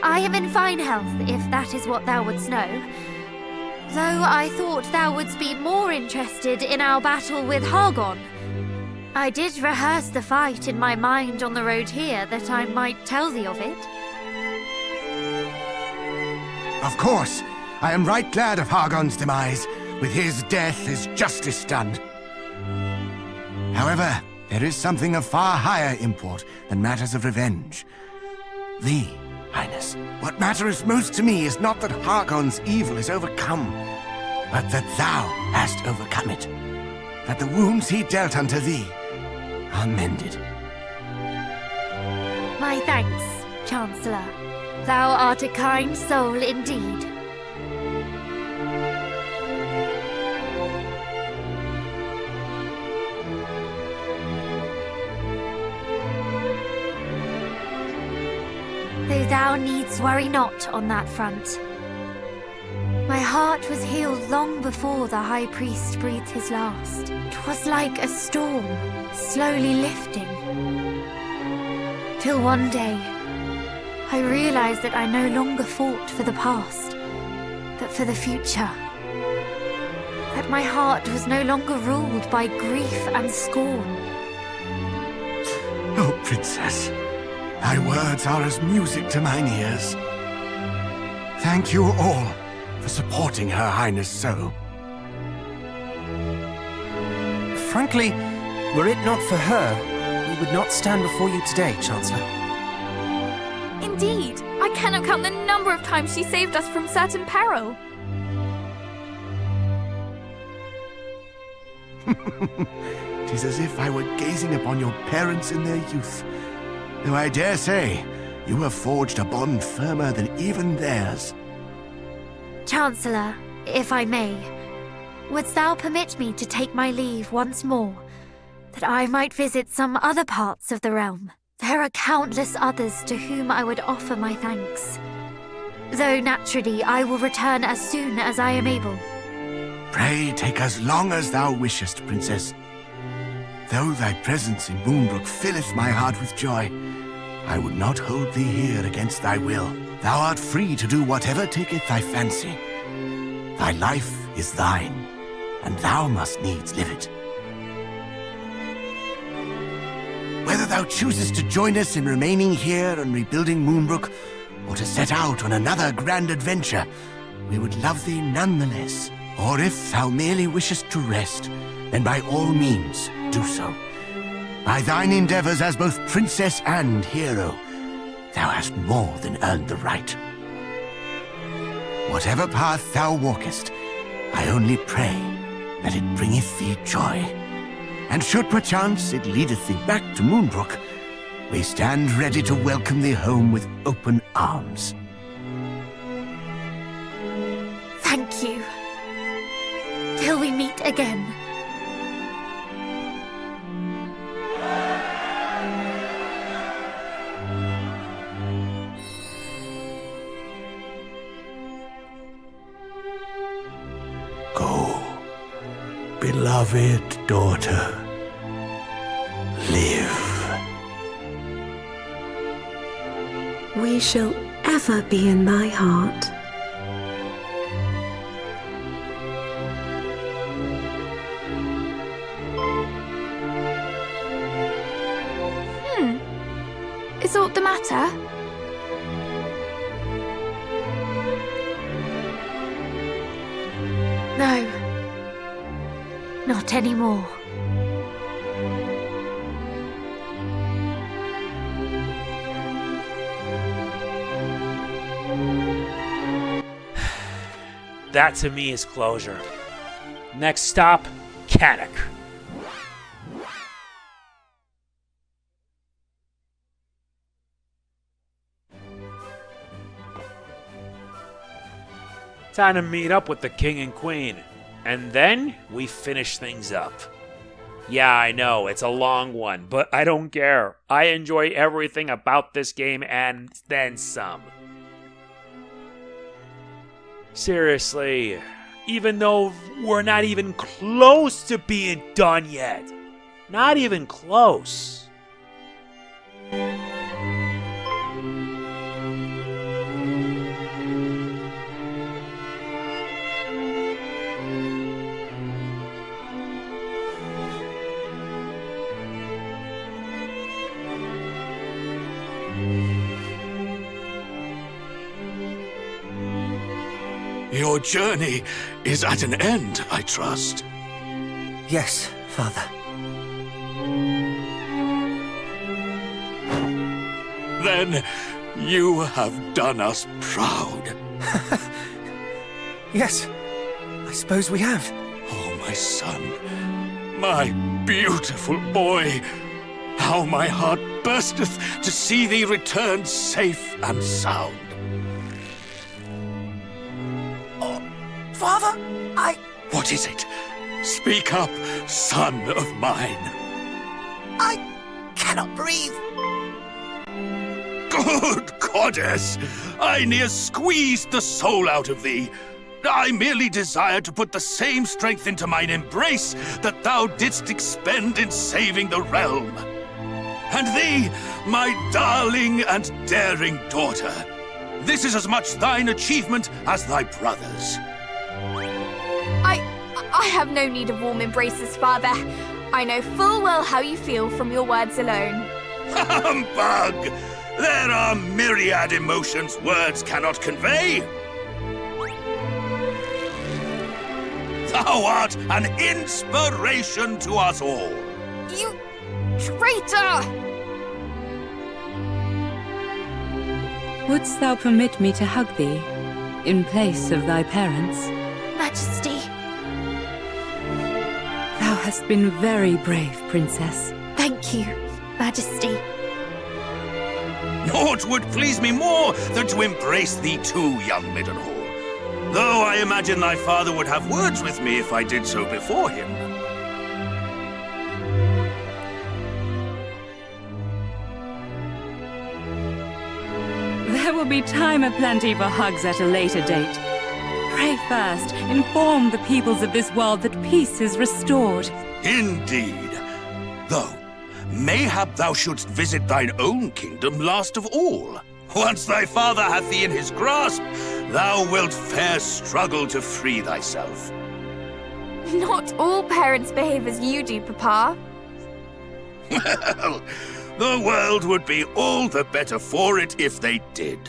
I am in fine health, if that is what thou wouldst know. Though I thought thou wouldst be more interested in our battle with Hargon. I did rehearse the fight in my mind on the road here, that I might tell thee of it. Of course, I am right glad of Hargon's demise. With his death is justice done. However, there is something of far higher import than matters of revenge. Thee, Highness, what mattereth most to me is not that Hargon's evil is overcome, but that thou hast overcome it. That the wounds he dealt unto thee are mended. My thanks, Chancellor. Thou art a kind soul indeed. Though thou needst worry not on that front. My heart was healed long before the High Priest breathed his last. 'Twas like a storm, slowly lifting. Till one day, I realized that I no longer fought for the past, but for the future. That my heart was no longer ruled by grief and scorn. Oh, Princess, thy words are as music to mine ears. Thank you all for supporting Her Highness so. Frankly, were it not for her, we would not stand before you today, Chancellor. Indeed, I cannot count the number of times she saved us from certain peril. Tis as if I were gazing upon your parents in their youth. Though I dare say, you have forged a bond firmer than even theirs. Chancellor, if I may, wouldst thou permit me to take my leave once more, that I might visit some other parts of the realm? There are countless others to whom I would offer my thanks. Though naturally I will return as soon as I am able. Pray take as long as thou wishest, Princess. Though thy presence in Moonbrook filleth my heart with joy, I would not hold thee here against thy will. Thou art free to do whatever taketh thy fancy. Thy life is thine, and thou must needs live it. Whether thou choosest to join us in remaining here and rebuilding Moonbrook, or to set out on another grand adventure, we would love thee nonetheless. Or if thou merely wishest to rest, then by all means do so. By thine endeavors as both princess and hero, thou hast more than earned the right. Whatever path thou walkest, I only pray that it bringeth thee joy. And should perchance it leadeth thee back to Moonbrook, we stand ready to welcome thee home with open arms. Thank you. Till we meet again. Go, beloved daughter. Live. We shall ever be in thy heart. Is aught the matter? No. Not anymore. That to me is closure. Next stop, Caddock. Time to meet up with the king and queen. And then we finish things up. Yeah, I know, it's a long one, but I don't care. I enjoy everything about this game and then some. Seriously, even though we're not even close to being done yet. Not even close. Your journey is at an end, I trust. Yes, Father. Then you have done us proud. Yes, I suppose we have. Oh, my son, my beautiful boy, how my heart bursteth to see thee return safe and sound. Oh, Father, What is it? Speak up, son of mine. I cannot breathe. Good goddess! I near squeezed the soul out of thee. I merely desired to put the same strength into mine embrace that thou didst expend in saving the realm. And thee, my darling and daring daughter, this is as much thine achievement as thy brother's. I have no need of warm embraces, Father. I know full well how you feel from your words alone. Humbug! There are myriad emotions words cannot convey. Thou art an inspiration to us all. You traitor! Wouldst thou permit me to hug thee, in place of thy parents? Majesty. Thou hast been very brave, Princess. Thank you, Majesty. Naught would please me more than to embrace thee too, young Middenhall. Though I imagine thy father would have words with me if I did so before him. There will be time aplenty for hugs at a later date. Pray first, inform the peoples of this world that peace is restored. Indeed. Though, mayhap thou shouldst visit thine own kingdom last of all. Once thy father hath thee in his grasp, thou wilt fair struggle to free thyself. Not all parents behave as you do, Papa. Well, the world would be all the better for it if they did.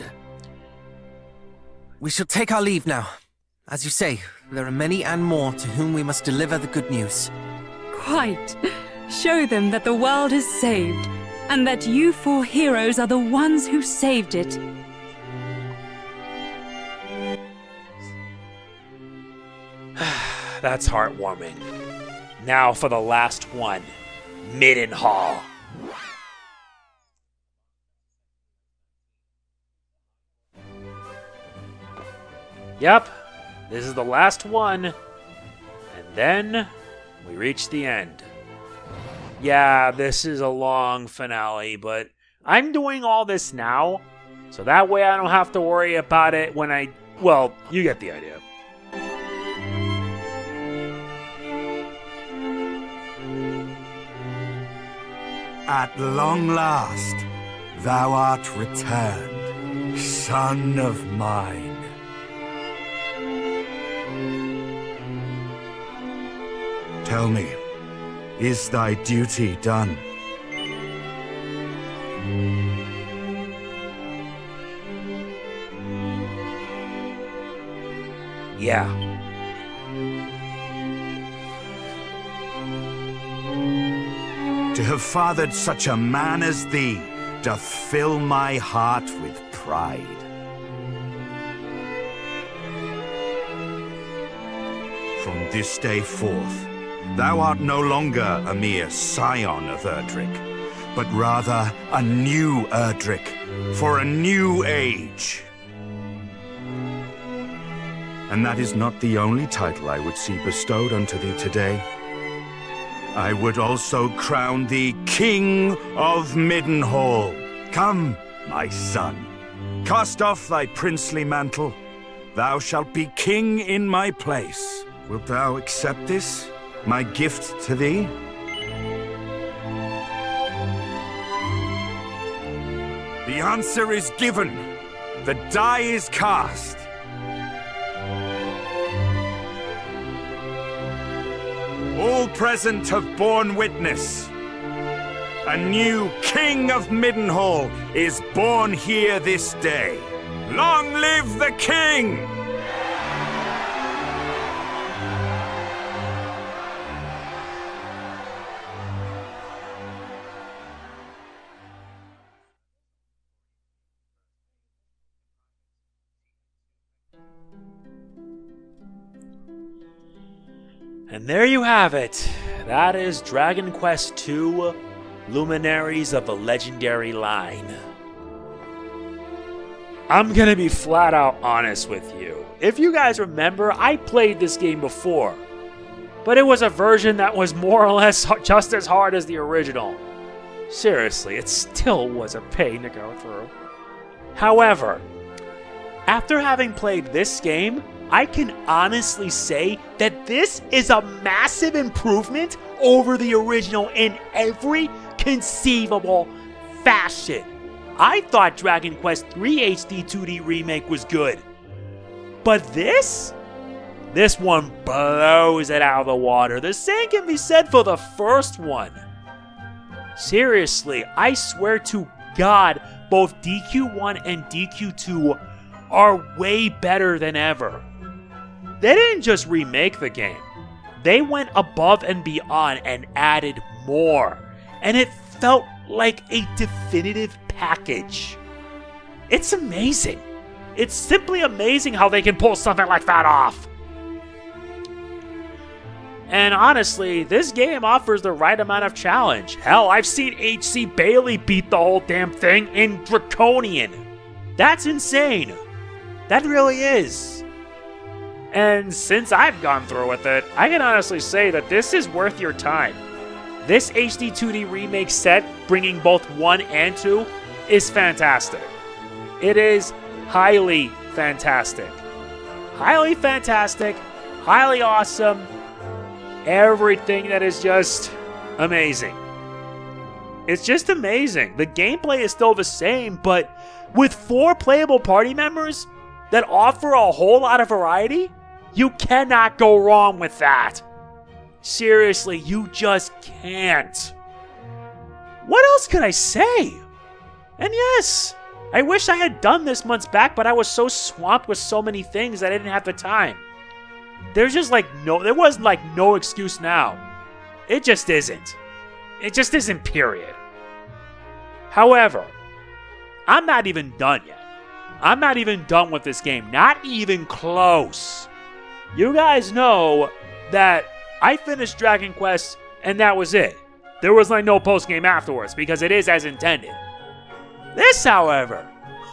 We shall take our leave now. As you say, there are many and more to whom we must deliver the good news. Quite. Show them that the world is saved, and that you four heroes are the ones who saved it. That's heartwarming. Now for the last one, Middenhall. Yep, this is the last one, and then we reach the end. Yeah, this is a long finale, but I'm doing all this now, so that way I don't have to worry about it when well, you get the idea. At long last, thou art returned, son of mine. Tell me, is thy duty done? Yeah. To have fathered such a man as thee doth fill my heart with pride. From this day forth, thou art no longer a mere scion of Erdrick, but rather a new Erdrick for a new age. And that is not the only title I would see bestowed unto thee today. I would also crown thee King of Middenhall. Come, my son, cast off thy princely mantle. Thou shalt be king in my place. Wilt thou accept this, my gift to thee? The answer is given. The die is cast. All present have borne witness. A new King of Middenhall is born here this day. Long live the King! And there you have it. That is Dragon Quest II, Luminaries of the Legendary Line. I'm gonna be flat out honest with you. If you guys remember, I played this game before, but it was a version that was more or less just as hard as the original. Seriously, it still was a pain to go through. However, after having played this game, I can honestly say that this is a massive improvement over the original in every conceivable fashion. I thought Dragon Quest III HD-2D Remake was good, but this one blows it out of the water. The same can be said for the first one. Seriously, I swear to God, both DQ1 and DQ2 are way better than ever. They didn't just remake the game. They went above and beyond and added more. And it felt like a definitive package. It's amazing. It's simply amazing how they can pull something like that off. And honestly, this game offers the right amount of challenge. Hell, I've seen H.C. Bailey beat the whole damn thing in Draconian. That's insane. That really is. And since I've gone through with it, I can honestly say that this is worth your time. This HD-2D remake set, bringing both 1 and 2, is fantastic. It is highly fantastic. Highly fantastic, highly awesome, everything that is just amazing. It's just amazing. The gameplay is still the same, but with 4 playable party members that offer a whole lot of variety, you cannot go wrong with that. Seriously, you just can't. What else can I say? And yes, I wish I had done this months back, but I was so swamped with so many things that I didn't have the time. There wasn't no excuse now. It just isn't. It just isn't, period. However, I'm not even done yet. I'm not even done with this game. Not even close. You guys know that I finished Dragon Quest and that was it. There was no post-game afterwards because it is as intended. This, however,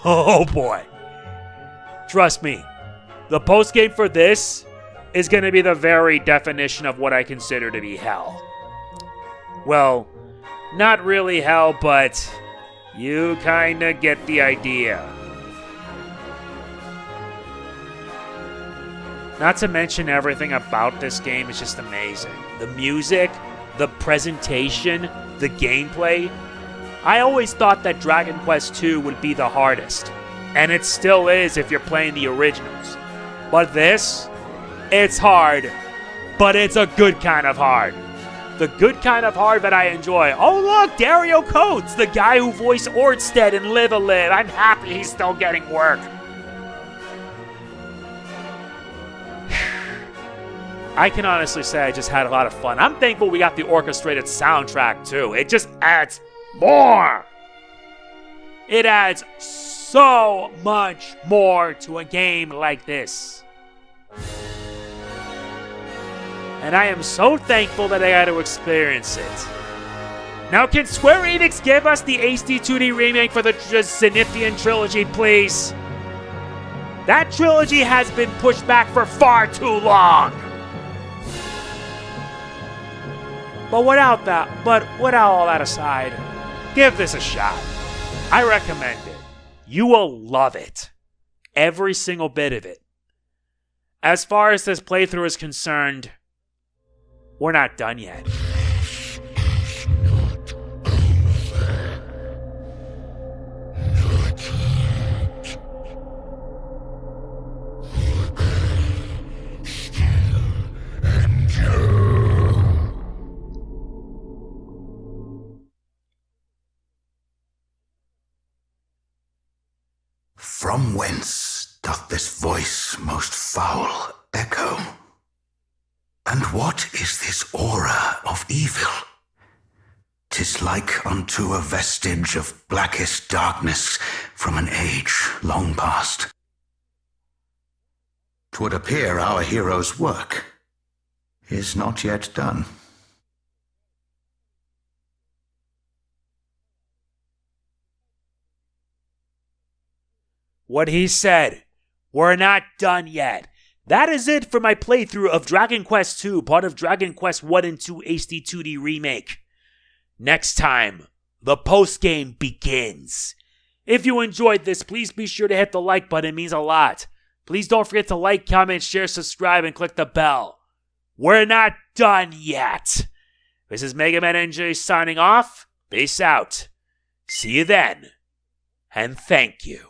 oh boy. Trust me, the post-game for this is going to be the very definition of what I consider to be hell. Well, not really hell, but you kinda get the idea. Not to mention everything about this game is just amazing. The music, the presentation, the gameplay. I always thought that Dragon Quest II would be the hardest, and it still is if you're playing the originals. But this, it's hard, but it's a good kind of hard. The good kind of hard that I enjoy. Oh look, Dario Coates, the guy who voiced Ortstead in Live a Live. I'm happy he's still getting work. I can honestly say I just had a lot of fun. I'm thankful we got the orchestrated soundtrack too. It just adds more. It adds so much more to a game like this. And I am so thankful that I got to experience it. Now, can Square Enix give us the HD-2D remake for the Zenithian trilogy, please? That trilogy has been pushed back for far too long. But without all that aside, give this a shot. I recommend it. You will love it. Every single bit of it. As far as this playthrough is concerned, we're not done yet. From whence doth this voice most foul echo? And what is this aura of evil? 'Tis like unto a vestige of blackest darkness from an age long past. 'Twould appear our hero's work. is not yet done. What he said. We're not done yet. That is it for my playthrough of Dragon Quest II, part of Dragon Quest 1 and 2 HD-2D Remake. Next time, the post-game begins. If you enjoyed this, please be sure to hit the like button. It means a lot. Please don't forget to like, comment, share, subscribe, and click the bell. We're not done yet. This is MegamanNG signing off. Peace out. See you then. And thank you.